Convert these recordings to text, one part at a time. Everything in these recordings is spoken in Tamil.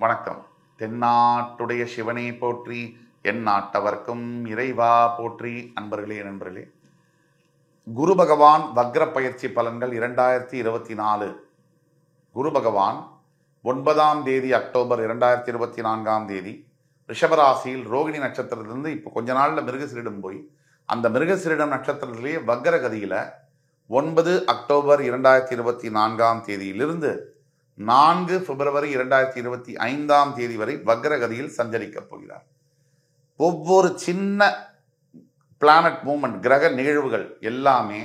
வணக்கம். தென்னாட்டுடைய சிவனை போற்றி, என் நாட்டவர்க்கும் இறைவா போற்றி. அன்பர்களே, நண்பர்களே, குரு பகவான் வக்ர பயிற்சி பலன்கள் 2024. குரு பகவான் 9ஆம் தேதி அக்டோபர் 2024ஆம் தேதி ரிஷபராசியில் ரோகிணி நட்சத்திரத்திலிருந்து இப்போ கொஞ்ச நாளில் மிருகசீரிடம் போய் அந்த மிருகசீரிடம் நட்சத்திரத்திலேயே வக்ரகதியில் 9 அக்டோபர் 2024ஆம் தேதியிலிருந்து 4 பிப்ரவரி 2025ஆம் தேதி வரை வக்ரகதியில் சஞ்சரிக்கப் போகிறார். ஒவ்வொரு சின்ன பிளானட் மூவ்மெண்ட், கிரக நிகழ்வுகள் எல்லாமே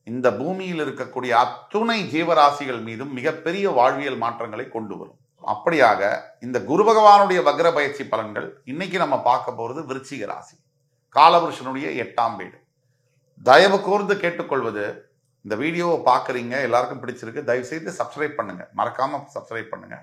இந்த பூமியில் இருக்கக்கூடிய அத்துணை ஜீவராசிகள் மீதும் மிகப்பெரிய வாழ்வியல் மாற்றங்களை கொண்டு வரும். அப்படியாக இந்த குரு பகவானுடைய வக்ர பயிற்சி பலன்கள் இன்னைக்கு நம்ம பார்க்க போறது விருச்சிக ராசி, காலபுருஷனுடைய 8ஆம் வீடு. தயவு கூர்ந்து கேட்டுக்கொள்வது, இந்த வீடியோவை பார்க்குறீங்க, எல்லாருக்கும் பிடிச்சிருக்கு, தயவுசெய்து சப்ஸ்கிரைப் பண்ணுங்க, மறக்காம சப்ஸ்கிரைப் பண்ணுங்க.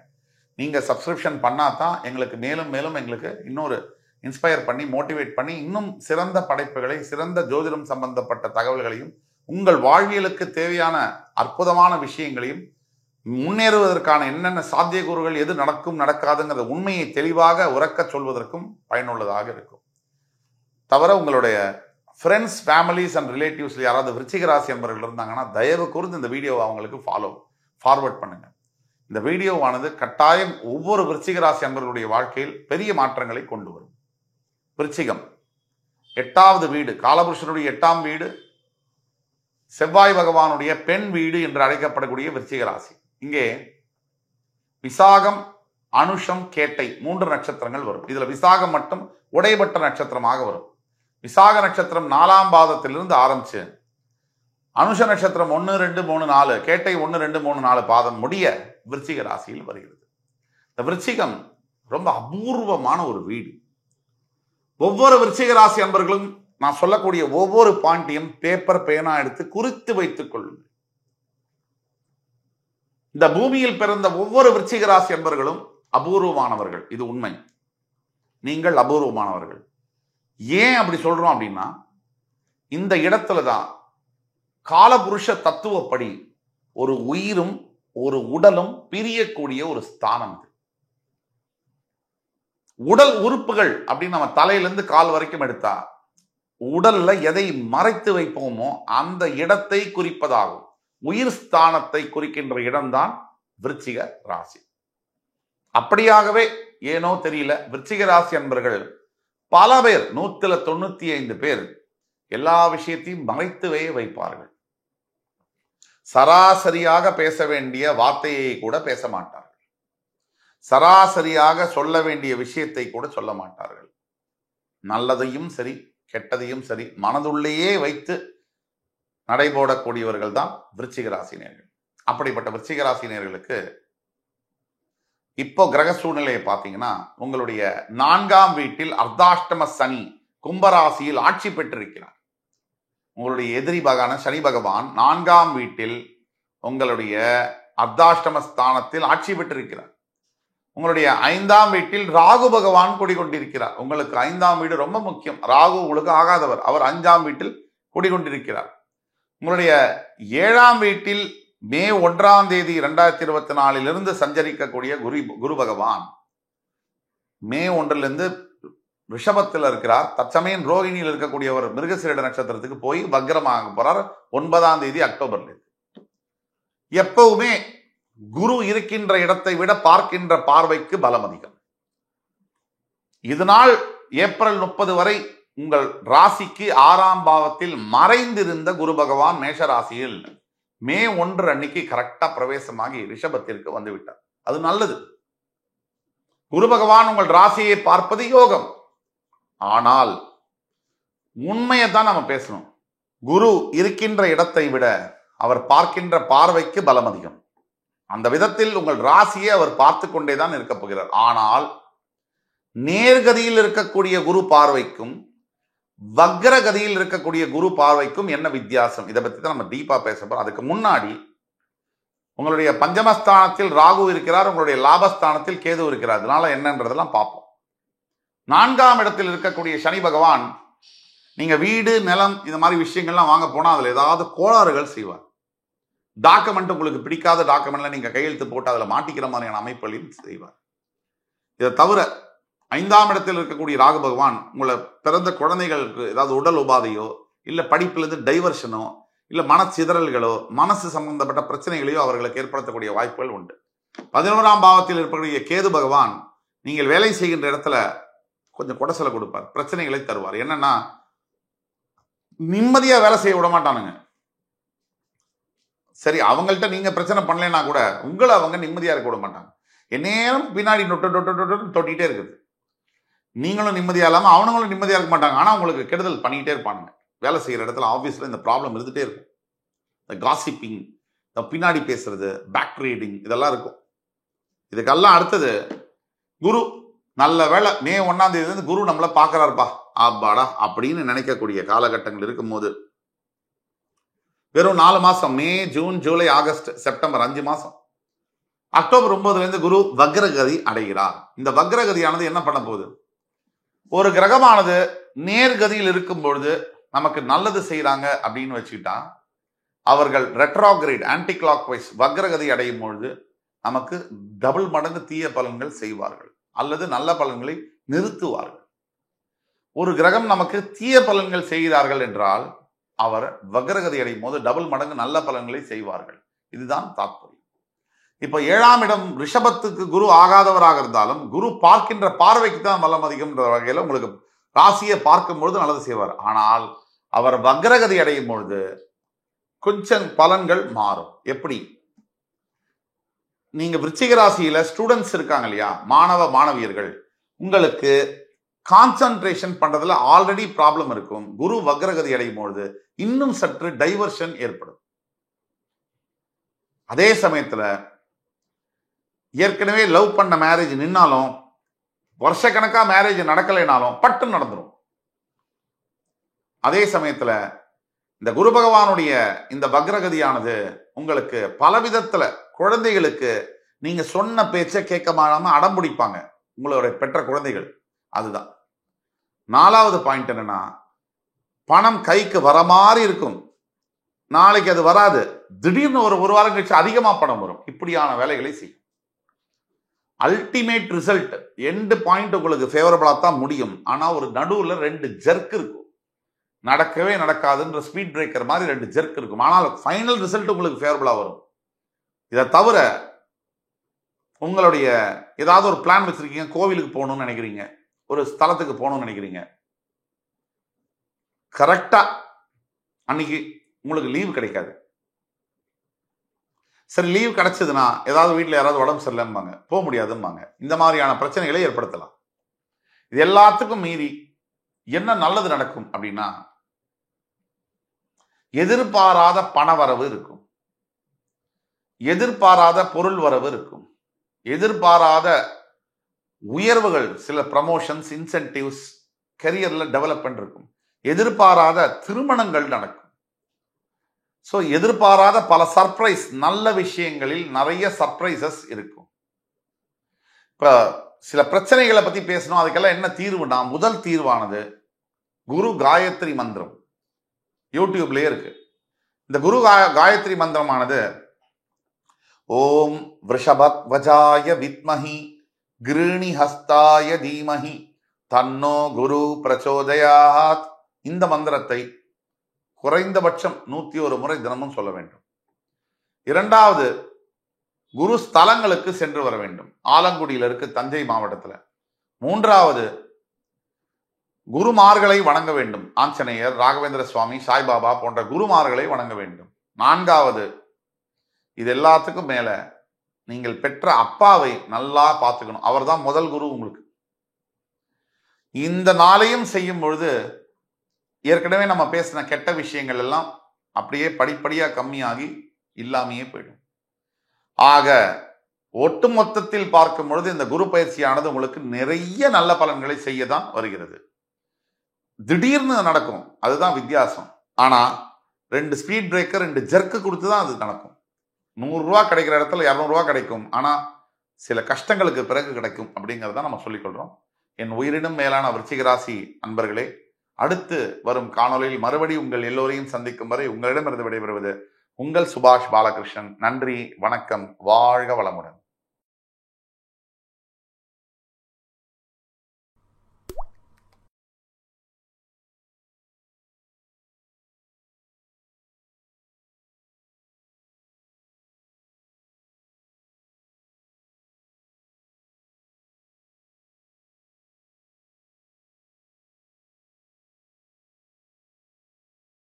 நீங்க சப்ஸ்கிரிப்ஷன் பண்ணாதான் எங்களுக்கு மேலும் மேலும் எங்களுக்கு இன்னொரு இன்ஸ்பயர் பண்ணி மோட்டிவேட் பண்ணி இன்னும் சிறந்த படைப்புகளை, சிறந்த ஜோதிடம் சம்பந்தப்பட்ட தகவல்களையும், உங்கள் வாழ்வியலுக்கு தேவையான அற்புதமான விஷயங்களையும், முன்னேறுவதற்கான என்னென்ன சாத்தியக்கூறுகள், எது நடக்கும் நடக்காதுங்கிற உண்மையை தெளிவாக உறக்க சொல்வதற்கும் பயனுள்ளதாக இருக்கும். தவிர உங்களுடைய ஃப்ரெண்ட்ஸ், ஃபேமிலிஸ் அண்ட் ரிலேட்டிவ்ஸ்ல யாராவது விருச்சிக ராசி என்பவர்கள் இருந்தாங்கன்னா தயவு கூர்ந்து இந்த வீடியோவை அவங்களுக்கு ஃபார்வர்ட் பண்ணுங்க. இந்த வீடியோவானது கட்டாயம் ஒவ்வொரு விருச்சிக ராசி என்பவர்களுடைய வாழ்க்கையில் பெரிய மாற்றங்களை கொண்டு வரும். விருச்சிகம் 8வது வீடு, காலபுருஷனுடைய 8ஆம் வீடு, செவ்வாய் பகவானுடைய பெண் வீடு என்று அழைக்கப்படக்கூடிய விருச்சிக ராசி. இங்கே விசாகம், அனுஷம், கேட்டை 3 நட்சத்திரங்கள் வரும். இதுல விசாகம் மட்டும் உடைபட்ட நட்சத்திரமாக வரும். விசாக நட்சத்திரம் 4ஆம் பாதத்திலிருந்து ஆரம்பிச்சு அனுஷ நட்சத்திரம் 1, 2, 3, 4, கேட்டை 1, 2, 3, 4 பாதம் முடிய விருச்சிக ராசியில் வருகிறது. இந்த விருச்சிகம் ரொம்ப அபூர்வமான ஒரு வீடு. ஒவ்வொரு விருச்சிக ராசி அன்பர்களும் நான் சொல்லக்கூடிய ஒவ்வொரு பாயிண்டையும் பேப்பர், பேனா எடுத்து குறித்து வைத்துக் கொள்ளுங்கள். இந்த பூமியில் பிறந்த ஒவ்வொரு விருச்சிக ராசி அன்பர்களும் அபூர்வமானவர்கள், இது உண்மை. நீங்கள் அபூர்வமானவர்கள். ஏன் அப்படி சொல்றோம் அப்படின்னா, இந்த இடத்துலதான் காலபுருஷ தத்துவப்படி ஒரு உயிரும் ஒரு உடலும் பிரியக்கூடிய ஒரு ஸ்தானம். உடல் உறுப்புகள் அப்படின்னு நம்ம தலையிலிருந்து கால் வரைக்கும் எடுத்தா உடல்ல எதை மறைத்து வைப்போமோ அந்த இடத்தை குறிப்பதாகும். உயிர் ஸ்தானத்தை குறிக்கின்ற இடம்தான் விருச்சிக ராசி. அப்படியாகவே ஏனோ தெரியல, விருச்சிக ராசி என்பர்கள் பல பேர், 195 பேர் எல்லா விஷயத்தையும் மறைத்துவே வைப்பார்கள். சராசரியாக பேச வேண்டிய வார்த்தையை கூட பேச மாட்டார்கள். சராசரியாக சொல்ல வேண்டிய விஷயத்தை கூட சொல்ல மாட்டார்கள். நல்லதையும் சரி, கெட்டதையும் சரி மனதுள்ளேயே வைத்து நடைபோடக்கூடியவர்கள் தான் விருச்சிக ராசினியர்கள். அப்படிப்பட்ட விருச்சிக ராசினியர்களுக்கு இப்போ கிரக சூழ்நிலையை பார்த்தீங்கன்னா, உங்களுடைய 4ஆம் வீட்டில் அர்த்தாஷ்டம சனி கும்பராசியில் ஆட்சி பெற்றிருக்கிறார். உங்களுடைய எதிரி பகவான சனி பகவான் 4ஆம் வீட்டில் உங்களுடைய அர்த்தாஷ்டம ஸ்தானத்தில் ஆட்சி பெற்றிருக்கிறார். உங்களுடைய 5ஆம் வீட்டில் ராகு பகவான் குடிகொண்டிருக்கிறார். உங்களுக்கு 5ஆம் வீடு ரொம்ப முக்கியம். ராகு உங்களுக்கு ஆகாதவர், அவர் 5ஆம் வீட்டில் குடிகொண்டிருக்கிறார். உங்களுடைய 7ஆம் வீட்டில் மே 1ஆம் தேதி 2024 சஞ்சரிக்கக்கூடிய குரு பகவான் மே 1 ரிஷபத்தில் இருக்கிறார். தற்சமயம் ரோகிணியில் இருக்கக்கூடியவர் மிருகசீரிட நட்சத்திரத்துக்கு போய் வக்ரமாக போறார் 9ஆம் தேதி அக்டோபர்ல. எப்பவுமே குரு இருக்கின்ற இடத்தை விட பார்க்கின்ற பார்வைக்கு பலம் அதிகம். இதனால் ஏப்ரல் 30 வரை உங்கள் ராசிக்கு 6ஆம் பாவத்தில் மறைந்திருந்த குரு பகவான் மேஷ ராசியில் மே 1 அன்னைக்கு கரெக்டா பிரவேசமாகி ரிஷபத்திற்கு வந்து விட்டார். அது நல்லது. குரு பகவான் உங்கள் ராசியை பார்ப்பது யோகம். ஆனால் உண்மையை தான் நம்ம பேசணும். குரு இருக்கின்ற இடத்தை விட அவர் பார்க்கின்ற பார்வைக்கு பலம் அதிகம். அந்த விதத்தில் உங்கள் ராசியை அவர் பார்த்து கொண்டேதான் இருக்க போகிறார். ஆனால் நேர்கதியில் இருக்கக்கூடிய குரு பார்வைக்கும் வக்ரகதியில் இருக்கக்கூடிய குரு பார்வைக்கும் என்ன வித்தியாசம், இதை பத்தி தான் நம்ம டீப்பா பேச போறோம். அதுக்கு முன்னாடி உங்களுடைய பஞ்சமஸ்தானத்தில் ராகு இருக்கிறார், உங்களுடைய லாபஸ்தானத்தில் கேது இருக்கிறார். அதனால என்னன்றதெல்லாம் பார்ப்போம். 4ஆம் இடத்தில் இருக்கக்கூடிய சனி பகவான், நீங்க வீடு, நிலம், இந்த மாதிரி விஷயங்கள்லாம் வாங்க போனா அதுல ஏதாவது கோளாறுகள் செய்வார். டாக்குமெண்ட் உங்களுக்கு பிடிக்காத டாக்குமெண்ட்ல நீங்க கையெழுத்து போட்டு அதுல மாட்டிக்கிற மாதிரியான அமைப்புகளையும் செய்வார். இதை தவிர 5ஆம் இடத்தில் இருக்கக்கூடிய ராகு பகவான் உங்களை பிறந்த குழந்தைகளுக்கு ஏதாவது உடல் உபாதையோ இல்ல படிப்பிலிருந்து டைவர்ஷனோ இல்ல மனச்சிதறல்களோ மனசு சம்பந்தப்பட்ட பிரச்சனைகளையோ அவர்களுக்கு ஏற்படுத்தக்கூடிய வாய்ப்புகள் உண்டு. 11ஆம் பாவத்தில் இருக்கக்கூடிய கேது பகவான் நீங்கள் வேலை செய்கின்ற இடத்துல கொஞ்சம் குடைசலை கொடுப்பார், பிரச்சனைகளை தருவார். என்னன்னா நிம்மதியா வேலை செய்ய விட மாட்டானுங்க. சரி, அவங்கள்ட்ட நீங்க பிரச்சனை பண்ணலைன்னா கூட உங்களை அவங்க நிம்மதியா இருக்க விட மாட்டாங்க. எந்நேரம் பின்னாடி தொட்டிகிட்டே இருக்குது. நீங்களும் நிம்மதியா இல்லாம அவனுங்களும் நிம்மதியா இருக்க மாட்டாங்க. ஆனா உங்களுக்கு கெடுதல் பண்ணிக்கிட்டே இருப்பானுங்க. வேலை செய்யற இடத்துல ஆபீஸ்ல இந்த ப்ராப்ளம் இருந்துட்டே இருக்கும். இந்த காசிப்பிங், இந்த பின்னாடி பேசுறது, பேக் ரீடிங், இதெல்லாம் இருக்கும். இதுக்கெல்லாம் அடுத்தது குரு. நல்ல வேலை மே 1ஆம் தேதி குரு நம்மள பாக்குறாருப்பா ஆப்பாடா அப்படின்னு நினைக்கக்கூடிய காலகட்டங்கள் இருக்கும்போது வெறும் 4 மாசம், மே, ஜூன், ஜூலை, ஆகஸ்ட், செப்டம்பர் 5 மாசம். அக்டோபர் 9 குரு வக்ரகதி அடைகிறார். இந்த வக்ரகதியானது என்ன பண்ண போகுது? ஒரு கிரகமானது நேர்கதியில் இருக்கும் பொழுது நமக்கு நல்லது செய்யறாங்க அப்படின்னு வச்சுக்கிட்டா, அவர்கள் ரெட்ரோகிரேட் ஆன்டி கிளாக் வைஸ் வக்ரகதி அடையும் பொழுது நமக்கு டபுள் மடங்கு தீய பலன்கள் செய்வார்கள் அல்லது நல்ல பலன்களை நிறுத்துவார்கள். ஒரு கிரகம் நமக்கு தீய பலன்கள் செய்கிறார்கள் என்றால் அவர் வக்ரகதி அடையும் போது டபுள் மடங்கு நல்ல பலன்களை செய்வார்கள். இதுதான் தாற்பயம். இப்ப 7ஆம் இடம் ரிஷபத்துக்கு குரு ஆகாதவராக இருந்தாலும் குரு பார்க்கின்ற பார்வைக்கு தான் பலம் அதிகம் வகையில உங்களுக்கு ராசியை பார்க்கும் பொழுது நல்லது செய்வார். ஆனால் அவர் வக்ரகதி அடையும் பொழுது கொஞ்சம் பலன்கள் மாறும். எப்படி? நீங்க விருச்சிக ராசியில ஸ்டூடெண்ட்ஸ் இருக்காங்க இல்லையா, மாணவ மாணவியர்கள், உங்களுக்கு கான்சன்ட்ரேஷன் பண்றதுல ஆல்ரெடி ப்ராப்ளம் இருக்கும். குரு வக்ரகதி அடையும் பொழுது இன்னும் சற்று டைவர்ஷன் ஏற்படும். அதே சமயத்துல ஏற்கனவே லவ் பண்ண மேரேஜ் நின்னாலும் வருஷக்கணக்கா மேரேஜ் நடக்கலைனாலும் பட்டு நடந்துடும். அதே சமயத்துல இந்த குரு பகவானுடைய இந்த வக்ரகதியானது உங்களுக்கு பலவிதத்துல குழந்தைகளுக்கு நீங்க சொன்ன பேச்சை கேட்க மாட்டாம அடம்பிடிப்பாங்க உங்களுடைய பெற்ற குழந்தைகள். அதுதான் 4வது பாயிண்ட். என்னன்னா பணம் கைக்கு வர மாதிரி இருக்கும், நாளைக்கு அது வராது, திடீர்னு ஒரு வாரம் கழிச்சு அதிகமா பணம் வரும். இப்படியான வேலைகளை செய்யும். அல்டிமேட் ரிசல்ட் எண்டு பாயிண்ட் உங்களுக்கு ஃபேவரபிளா தான் முடியும். ஆனா ஒரு நடுவுல 2 ஜெர்க் இருக்கும். நடக்கவே நடக்காதுன்ற ஸ்பீட் பிரேக்கர் மாதிரி 2 ஜெர்க் இருக்கும். ஆனால் ஃபைனல் ரிசல்ட் உங்களுக்கு ஃபேவரபிளா வரும். இதை தவிர உங்களுடைய ஏதாவது ஒரு பிளான் வச்சிருக்கீங்க, கோவிலுக்கு போகணும்னு நினைக்கிறீங்க, ஒரு ஸ்தலத்துக்கு போகணும்னு நினைக்கிறீங்க, கரெக்டா அன்னைக்கு உங்களுக்கு லீவு கிடைக்காது. சரி, லீவ் கிடைச்சதுன்னா ஏதாவது வீட்டில் யாராவது உடம்பு சரியில்லைம்பாங்க, போக முடியாதும்பாங்க. இந்த மாதிரியான பிரச்சனைகளை ஏற்படுத்தலாம். இது எல்லாத்துக்கும் மீறி என்ன நல்லது நடக்கும் அப்படின்னா, எதிர்பாராத பண வரவு இருக்கும், எதிர்பாராத பொருள் வரவு இருக்கும், எதிர்பாராத உயர்வுகள், சில ப்ரமோஷன்ஸ், இன்சென்டிவ்ஸ், கரியர்ல டெவலப்மெண்ட் இருக்கும், எதிர்பாராத திருமணங்கள் நடக்கும். ஸோ எதிர்பாராத பல சர்ப்ரைஸ், நல்ல விஷயங்களில் நிறைய சர்ப்ரைசஸ் இருக்கும். இப்ப சில பிரச்சனைகளை பத்தி பேசணும். அதுக்கெல்லாம் என்ன தீர்வுனா, முதல் தீர்வானது குரு காயத்ரி மந்திரம். யூடியூப்லயே இருக்கு. இந்த குரு காயத்ரி மந்திரமானது ஓம் விருஷபத்வஜாய வித்மஹி கிருணி ஹஸ்தாய தீமஹி தன்னோ குரு பிரச்சோதயாத். இந்த மந்திரத்தை குறைந்தபட்சம் 101 முறை தினமும் சொல்ல வேண்டும். 2வது, குரு ஸ்தலங்களுக்கு சென்று வர வேண்டும். ஆலங்குடியில் இருக்கு, தஞ்சை மாவட்டத்தில். 3வது, குருமார்களை வணங்க வேண்டும். ஆஞ்சநேயர், ராகவேந்திர சுவாமி, சாய்பாபா போன்ற குருமார்களை வணங்க வேண்டும். 4வது, இது எல்லாத்துக்கும் மேல நீங்கள் பெற்ற அப்பாவை நல்லா பார்த்துக்கணும். அவர் தான் முதல் குரு உங்களுக்கு. இந்த நாளையும் செய்யும் பொழுது ஏற்கனவே நம்ம பேசின கெட்ட விஷயங்கள் எல்லாம் அப்படியே படிப்படியா கம்மியாகி இல்லாமையே போயிடும். ஆக ஒட்டுமொத்தத்தில் பார்க்கும் பொழுது இந்த குரு பயிற்சியானது உங்களுக்கு நிறைய நல்ல பலன்களை செய்ய தான் வருகிறது. திடீர்னு நடக்கும், அதுதான் வித்தியாசம். ஆனா 2 ஸ்பீட் பிரேக்கர், 2 ஜெர்க்கு கொடுத்து தான் அது நடக்கும். 100 ரூபா கிடைக்கிற இடத்துல 200 ரூபா கிடைக்கும். ஆனா சில கஷ்டங்களுக்கு பிறகு கிடைக்கும் அப்படிங்கிறத நம்ம சொல்லிக்கொள்றோம். என் உயிரினும் மேலான விருச்சிக ராசி அன்பர்களே, அடுத்து வரும் காணொலியில் மறுபடி உங்கள் எல்லோரையும் சந்திக்கும் வரை உங்களிடமிருந்து விடைபெறுவது உங்கள் சுபாஷ் பாலகிருஷ்ணன். நன்றி, வணக்கம், வாழ்க வளமுடன்.